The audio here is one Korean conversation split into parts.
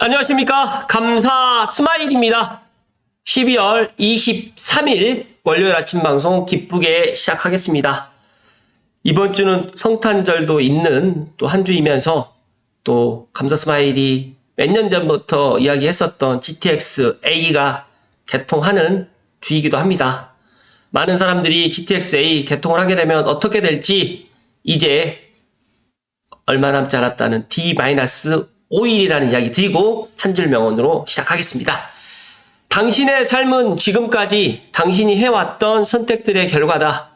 안녕하십니까. 감사 스마일입니다. 12월 23일 월요일 아침 방송 기쁘게 시작하겠습니다. 이번 주는 성탄절도 있는 또 한 주이면서 또 감사 스마일이 몇 년 전부터 이야기했었던 GTX A가 개통하는 주이기도 합니다. 많은 사람들이 GTX A 개통을 하게 되면 어떻게 될지 이제 얼마 남지 않았다는 D-5일이라는 이야기 드리고 한 줄 명언으로 시작하겠습니다. 당신의 삶은 지금까지 당신이 해왔던 선택들의 결과다.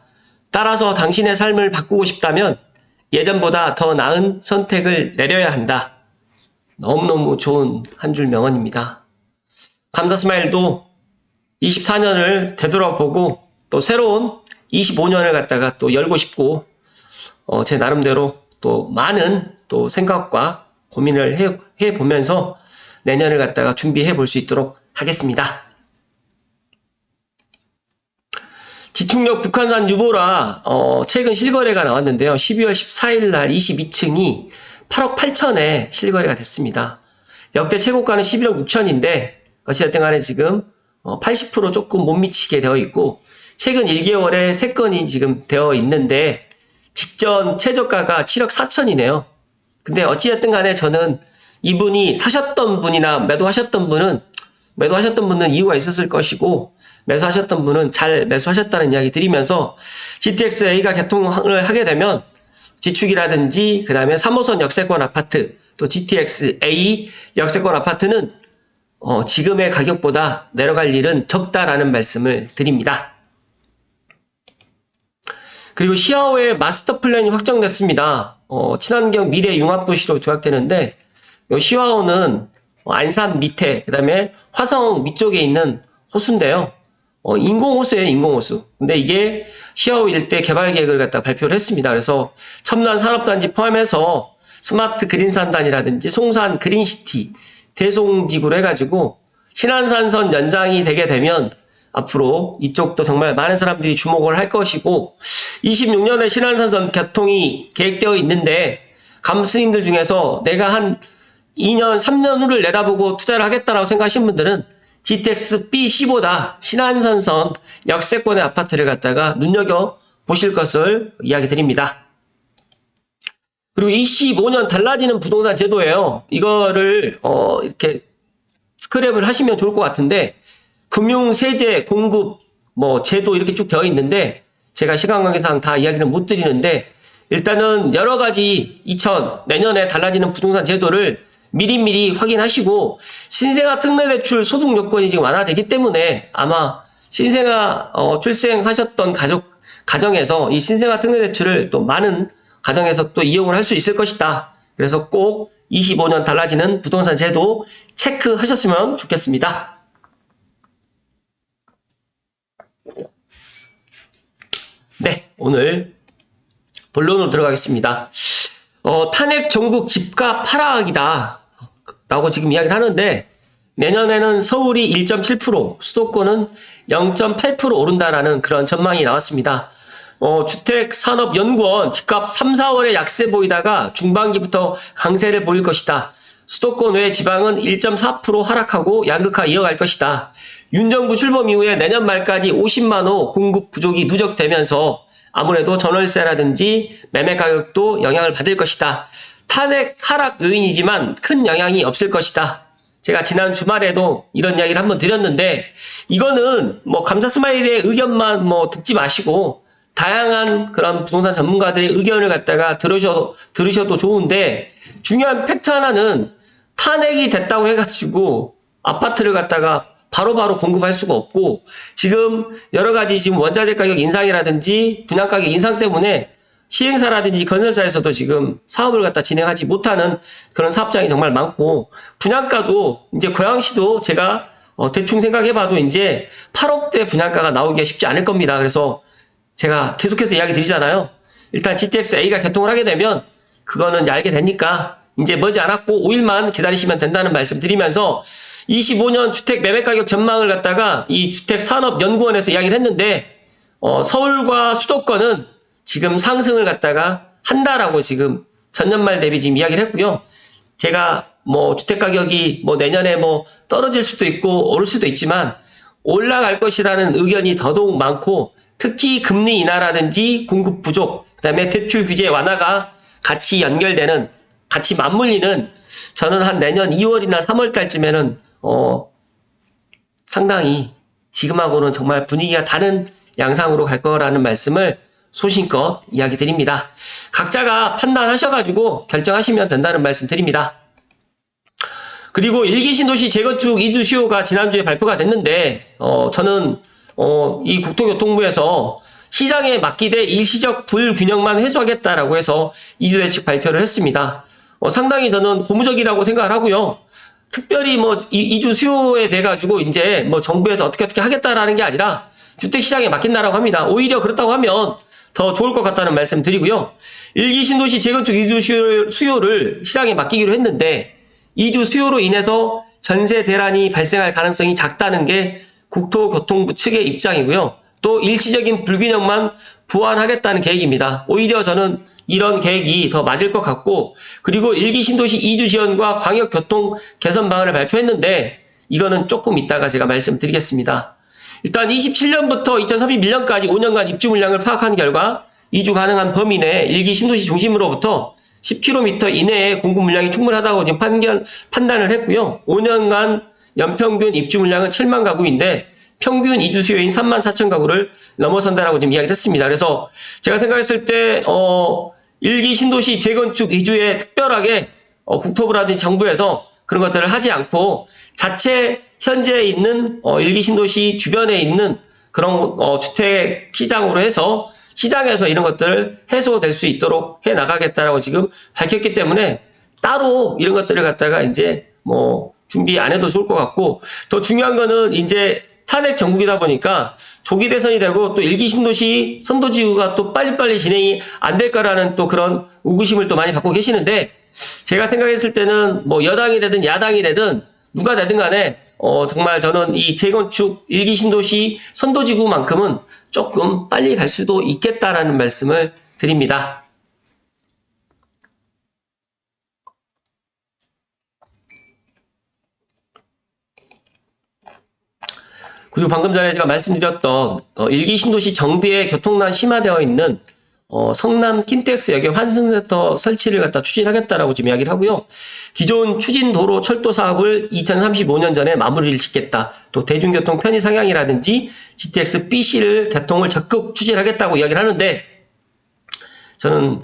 따라서 당신의 삶을 바꾸고 싶다면 예전보다 더 나은 선택을 내려야 한다. 너무너무 좋은 한 줄 명언입니다. 감사 스마일도 24년을 되돌아보고 또 새로운 25년을 갖다가 또 열고 싶고 제 나름대로 또 많은 또 생각과 고민을 해보면서 내년을 갖다가 준비해 볼 수 있도록 하겠습니다. 지축역 북한산 유보라 최근 실거래가 나왔는데요. 12월 14일 날 22층이 8억 8천에 실거래가 됐습니다. 역대 최고가는 11억 6천인데 어찌됐든 간에 지금 80% 조금 못 미치게 되어 있고 최근 1개월에 3건이 지금 되어 있는데 직전 최저가가 7억 4천이네요. 근데 어찌됐든 간에 저는 이분이 사셨던 분이나 매도하셨던 분은 이유가 있었을 것이고 매수하셨던 분은 잘 매수하셨다는 이야기 드리면서 GTX A가 개통을 하게 되면 지축이라든지 그 다음에 3호선 역세권 아파트 또 GTX A 역세권 아파트는 지금의 가격보다 내려갈 일은 적다라는 말씀을 드립니다. 그리고 시아오의 마스터 플랜이 확정됐습니다. 친환경 미래 융합도시로 조약되는데 시아오는 안산 밑에 그 다음에 화성 위쪽에 있는 호수인데요. 인공호수예요, 인공호수. 근데 이게 시아오 일대 개발 계획을 갖다 발표를 했습니다. 그래서 첨단 산업단지 포함해서 스마트 그린산단이라든지 송산 그린시티, 대송지구로 해가지고 신안산선 연장이 되게 되면 앞으로 이쪽도 정말 많은 사람들이 주목을 할 것이고 26년에 신안산선 개통이 계획되어 있는데 감스님들 중에서 내가 한 2년, 3년 후를 내다보고 투자를 하겠다라고 생각하시는 분들은 GTX B15다 신안산선 역세권의 아파트를 갖다가 눈여겨보실 것을 이야기 드립니다. 그리고 25년 달라지는 부동산 제도예요. 이거를 이렇게 스크랩을 하시면 좋을 것 같은데 금융, 세제, 공급, 제도 이렇게 쭉 되어 있는데 제가 시간 관계상 다 이야기를 못 드리는데 일단은 여러 가지 내년에 달라지는 부동산 제도를 미리미리 확인하시고 신생아 특례대출 소득 요건이 지금 완화되기 때문에 아마 신생아 출생하셨던 가정에서 이 신생아 특례대출을 또 많은 가정에서 또 이용을 할 수 있을 것이다. 그래서 꼭 25년 달라지는 부동산 제도 체크하셨으면 좋겠습니다. 네, 오늘 본론으로 들어가겠습니다. 탄핵 전국 집값 하락이다 라고 지금 이야기를 하는데 내년에는 서울이 1.7%, 수도권은 0.8% 오른다라는 그런 전망이 나왔습니다. 주택산업연구원 집값 3, 4월에 약세 보이다가 중반기부터 강세를 보일 것이다. 수도권 외 지방은 1.4% 하락하고 양극화 이어갈 것이다. 윤 정부 출범 이후에 내년 말까지 50만 호 공급 부족이 누적되면서 아무래도 전월세라든지 매매 가격도 영향을 받을 것이다. 탄핵 하락 요인이지만 큰 영향이 없을 것이다. 제가 지난 주말에도 이런 이야기를 한번 드렸는데 이거는 감사 스마일의 의견만 듣지 마시고 다양한 그런 부동산 전문가들의 의견을 갖다가 들으셔도 좋은데 중요한 팩트 하나는 탄핵이 됐다고 해가지고 아파트를 갖다가 바로바로 공급할 수가 없고 지금 여러 가지 지금 원자재 가격 인상이라든지 분양 가격 인상 때문에 시행사라든지 건설사에서도 지금 사업을 갖다 진행하지 못하는 그런 사업장이 정말 많고 분양가도 이제 고양시도 제가 대충 생각해봐도 이제 8억대 분양가가 나오기가 쉽지 않을 겁니다. 그래서 제가 계속해서 이야기 드리잖아요. 일단 GTX A가 개통을 하게 되면 그거는 이제 알게 되니까 이제 머지 않았고 5일만 기다리시면 된다는 말씀 드리면서 25년 주택 매매 가격 전망을 갖다가 이 주택산업연구원에서 이야기를 했는데 서울과 수도권은 지금 상승을 갖다가 한다라고 지금 전년 말 대비 지금 이야기를 했고요. 제가 뭐 주택 가격이 뭐 내년에 뭐 떨어질 수도 있고 오를 수도 있지만 올라갈 것이라는 의견이 더더욱 많고 특히 금리 인하라든지 공급 부족, 그다음에 대출 규제 완화가 같이 연결되는, 같이 맞물리는, 저는 한 내년 2월이나 3월 달쯤에는 상당히 지금하고는 정말 분위기가 다른 양상으로 갈 거라는 말씀을 소신껏 이야기 드립니다. 각자가 판단하셔가지고 결정하시면 된다는 말씀 드립니다. 그리고 일기 신도시 재건축 이주 수요가 지난주에 발표가 됐는데 저는 이 국토교통부에서 시장에 맡기되 일시적 불균형만 해소하겠다라고 해서 이주 대책 발표를 했습니다. 상당히 저는 고무적이라고 생각을 하고요. 특별히 뭐 이주 수요에 대해 가지고 이제 뭐 정부에서 어떻게 하겠다라는 게 아니라 주택 시장에 맡긴다라고 합니다. 오히려 그렇다고 하면 더 좋을 것 같다는 말씀 드리고요. 일기 신도시 재건축 이주 수요를 시장에 맡기기로 했는데 이주 수요로 인해서 전세 대란이 발생할 가능성이 작다는 게 국토교통부 측의 입장이고요. 또 일시적인 불균형만 보완하겠다는 계획입니다. 오히려 저는 이런 계획이 더 맞을 것 같고, 그리고 일기 신도시 이주 지원과 광역교통 개선 방안을 발표했는데 이거는 조금 이따가 제가 말씀드리겠습니다. 일단 27년부터 2031년까지 5년간 입주 물량을 파악한 결과 이주 가능한 범위 내 일기 신도시 중심으로부터 10km 이내에 공급 물량이 충분하다고 지금 판단을 했고요. 5년간 연평균 입주 물량은 7만 가구인데 평균 이주 수요인 3만 4천 가구를 넘어선다라고 지금 이야기를 했습니다. 그래서 제가 생각했을 때 일기 신도시 재건축 이주에 특별하게 국토부라든지 정부에서 그런 것들을 하지 않고 자체 현재 있는 일기 신도시 주변에 있는 그런 주택 시장으로 해서 시장에서 이런 것들을 해소될 수 있도록 해 나가겠다라고 지금 밝혔기 때문에 따로 이런 것들을 갖다가 이제 뭐 준비 안 해도 좋을 것 같고, 더 중요한 거는 이제 탄핵 정국이다 보니까 조기 대선이 되고 또 일기 신도시 선도지구가 또 빨리빨리 진행이 안 될 거라는 또 그런 의구심을 또 많이 갖고 계시는데, 제가 생각했을 때는 뭐 여당이 되든 야당이 되든 누가 되든 간에 정말 저는 이 재건축 일기 신도시 선도지구만큼은 조금 빨리 갈 수도 있겠다라는 말씀을 드립니다. 그리고 방금 전에 제가 말씀드렸던 일기 신도시 정비에 교통난 심화되어 있는 성남 킨텍스역의 환승센터 설치를 갖다 추진하겠다라고 지금 이야기를 하고요. 기존 추진도로 철도 사업을 2035년 전에 마무리를 짓겠다. 또 대중교통 편의 상향이라든지 GTX BC를 개통을 적극 추진하겠다고 이야기를 하는데, 저는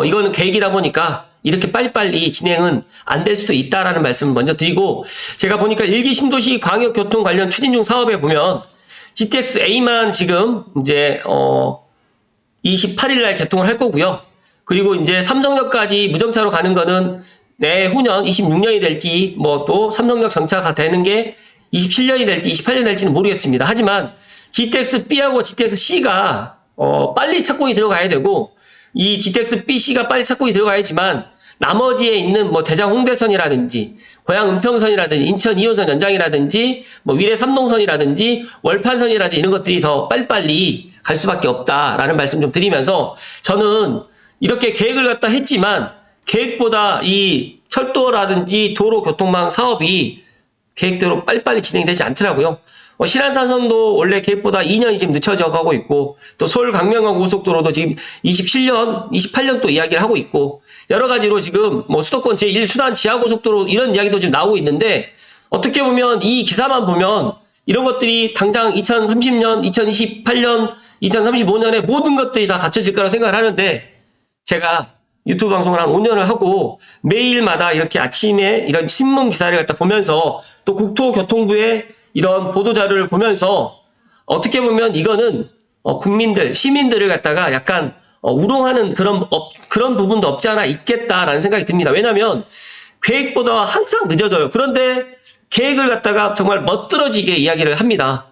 이거는 계획이다 보니까 이렇게 빨리빨리 진행은 안 될 수도 있다라는 말씀을 먼저 드리고, 제가 보니까 일기 신도시 광역교통 관련 추진 중 사업에 보면 GTX A만 지금 이제 28일 날 개통을 할 거고요. 그리고 이제 삼성역까지 무정차로 가는 거는 내후년 26년이 될지, 뭐 또 삼성역 정차가 되는 게 27년이 될지 28년이 될지는 모르겠습니다. 하지만 GTX B하고 GTX C가 빨리 착공이 들어가야 되고, 이 GTX BC가 빨리 착공이 들어가야지만 나머지에 있는 뭐 대장 홍대선이라든지 고양 은평선이라든지 인천 2호선 연장이라든지 뭐 위례 삼동선이라든지 월판선이라든지 이런 것들이 더 빨리빨리 갈 수밖에 없다라는 말씀 좀 드리면서, 저는 이렇게 계획을 갖다 했지만 계획보다 이 철도라든지 도로교통망 사업이 계획대로 빨리빨리 진행되지 않더라고요. 신안산선도 원래 계획보다 2년이 지금 늦춰져 가고 있고, 또 서울 강명간 고속도로도 지금 27년, 28년 또 이야기를 하고 있고, 여러 가지로 지금 뭐 수도권 제1수단 지하고속도로 이런 이야기도 지금 나오고 있는데, 어떻게 보면 이 기사만 보면 이런 것들이 당장 2030년, 2028년, 2035년에 모든 것들이 다 갖춰질 거라고 생각을 하는데, 제가 유튜브 방송을 한 5년을 하고 매일마다 이렇게 아침에 이런 신문 기사를 갖다 보면서 또 국토교통부의 이런 보도자료를 보면서 어떻게 보면 이거는 국민들, 시민들을 갖다가 약간 우롱하는 그런 부분도 없지 않아 있겠다라는 생각이 듭니다. 왜냐하면 계획보다 항상 늦어져요. 그런데 계획을 갖다가 정말 멋들어지게 이야기를 합니다.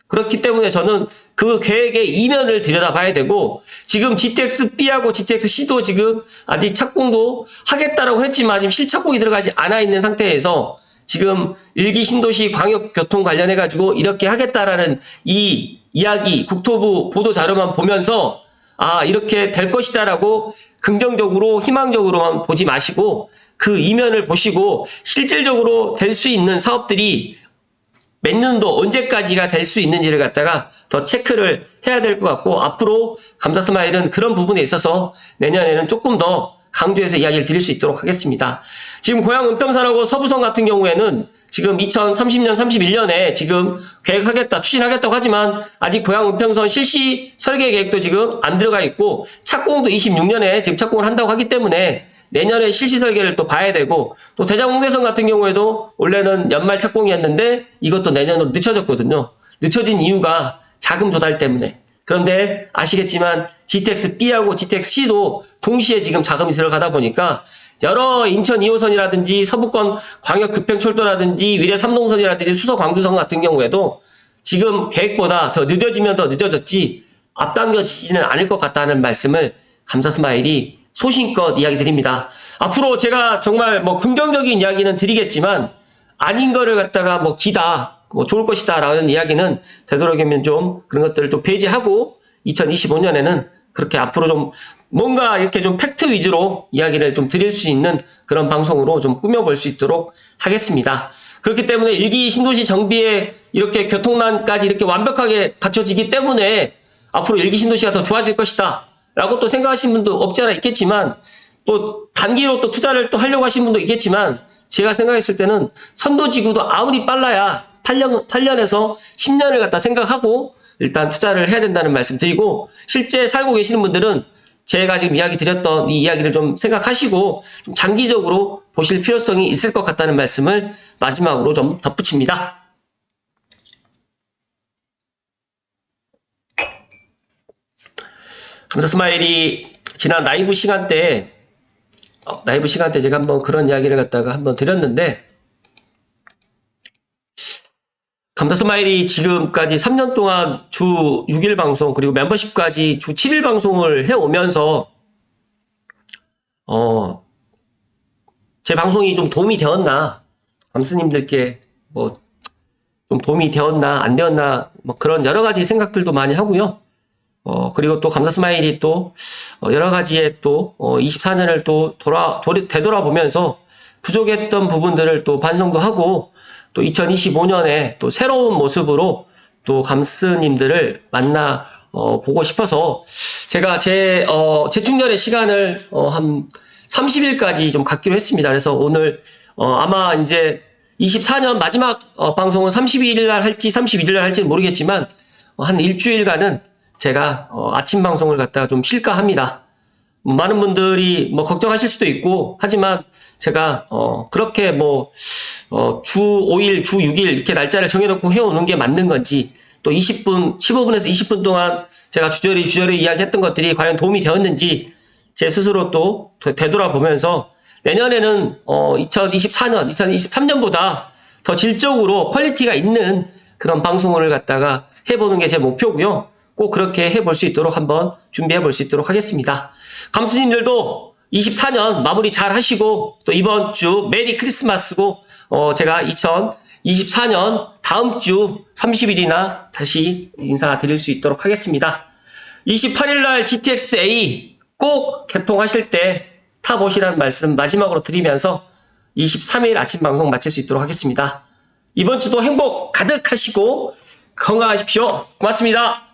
그렇기 때문에 저는 그 계획의 이면을 들여다봐야 되고, 지금 GTX B하고 GTX C도 지금 아직 착공도 하겠다라고 했지만 지금 실착공이 들어가지 않아 있는 상태에서 지금 일기 신도시 광역교통 관련해가지고 이렇게 하겠다라는 이 이야기, 국토부 보도 자료만 보면서 아, 이렇게 될 것이다라고 긍정적으로 희망적으로만 보지 마시고 그 이면을 보시고 실질적으로 될 수 있는 사업들이 몇 년도 언제까지가 될 수 있는지를 갖다가 더 체크를 해야 될 것 같고, 앞으로 감사스마일은 그런 부분에 있어서 내년에는 조금 더 강조해서 이야기를 드릴 수 있도록 하겠습니다. 지금 고양 은평산하고 서부성 같은 경우에는 지금 2030년, 31년에 지금 계획하겠다, 추진하겠다고 하지만 아직 고양 은평선 실시 설계 계획도 지금 안 들어가 있고 착공도 26년에 지금 착공을 한다고 하기 때문에 내년에 실시 설계를 또 봐야 되고, 또 대장홍대선 같은 경우에도 원래는 연말 착공이었는데 이것도 내년으로 늦춰졌거든요. 늦춰진 이유가 자금 조달 때문에. 그런데 아시겠지만 GTX-B하고 GTX-C도 동시에 지금 자금이 들어가다 보니까 여러 인천 2호선이라든지 서부권 광역급행철도라든지 위례 3동선이라든지 수서 광주선 같은 경우에도 지금 계획보다 더 늦어지면 더 늦어졌지 앞당겨지지는 않을 것 같다는 말씀을 감사스마일이 소신껏 이야기 드립니다. 앞으로 제가 정말 뭐 긍정적인 이야기는 드리겠지만 아닌 거를 갖다가 뭐 기다, 뭐 좋을 것이다 라는 이야기는 되도록이면 좀 그런 것들을 좀 배제하고 2025년에는 그렇게 앞으로 좀 뭔가 이렇게 좀 팩트 위주로 이야기를 좀 드릴 수 있는 그런 방송으로 좀 꾸며볼 수 있도록 하겠습니다. 그렇기 때문에 일기 신도시 정비에 이렇게 교통난까지 이렇게 완벽하게 갖춰지기 때문에 앞으로 일기 신도시가 더 좋아질 것이다 라고 또 생각하시는 분도 없지 않아 있겠지만, 또 단기로 또 투자를 또 하려고 하시는 분도 있겠지만, 제가 생각했을 때는 선도지구도 아무리 빨라야 8년에서 10년을 갖다 생각하고 일단 투자를 해야 된다는 말씀 드리고, 실제 살고 계시는 분들은 제가 지금 이야기 드렸던 이 이야기를 좀 생각하시고 좀 장기적으로 보실 필요성이 있을 것 같다는 말씀을 마지막으로 좀 덧붙입니다. 감사스마일이 지난 라이브 시간 때 제가 한번 그런 이야기를 갖다가 한번 드렸는데, 감사스마일이 지금까지 3년 동안 주 6일 방송 그리고 멤버십까지 주 7일 방송을 해오면서 제 방송이 좀 도움이 되었나, 감스님들께 뭐 좀 도움이 되었나 안 되었나 뭐 그런 여러 가지 생각들도 많이 하고요. 그리고 또 감사스마일이 또 여러 가지의 또 24년을 또 되돌아보면서 부족했던 부분들을 또 반성도 하고, 또 2025년에 또 새로운 모습으로 또 감스님들을 만나 보고 싶어서 제가 제 재충전의 시간을 한 30일까지 좀 갖기로 했습니다. 그래서 오늘 아마 이제 24년 마지막 방송은 32일 날 할지 31일 날 할지는 모르겠지만 한 일주일간은 제가 아침 방송을 갖다가 좀 쉴까 합니다. 많은 분들이 뭐 걱정하실 수도 있고 하지만 제가 그렇게 뭐 주 5일, 주 6일 이렇게 날짜를 정해놓고 해오는 게 맞는 건지, 또 20분, 15분에서 20분 동안 제가 주저리 이야기했던 것들이 과연 도움이 되었는지 제 스스로 또 되돌아보면서 내년에는 2024년, 2023년보다 더 질적으로 퀄리티가 있는 그런 방송을 갖다가 해보는 게 제 목표고요. 꼭 그렇게 해볼 수 있도록 한번 준비해 볼 수 있도록 하겠습니다. 감스님들도 24년 마무리 잘 하시고, 또 이번 주 메리 크리스마스고, 제가 2024년 다음 주 30일이나 다시 인사드릴 수 있도록 하겠습니다. 28일날 GTX-A 꼭 개통하실 때 타보시라는 말씀 마지막으로 드리면서 23일 아침 방송 마칠 수 있도록 하겠습니다. 이번 주도 행복 가득하시고 건강하십시오. 고맙습니다.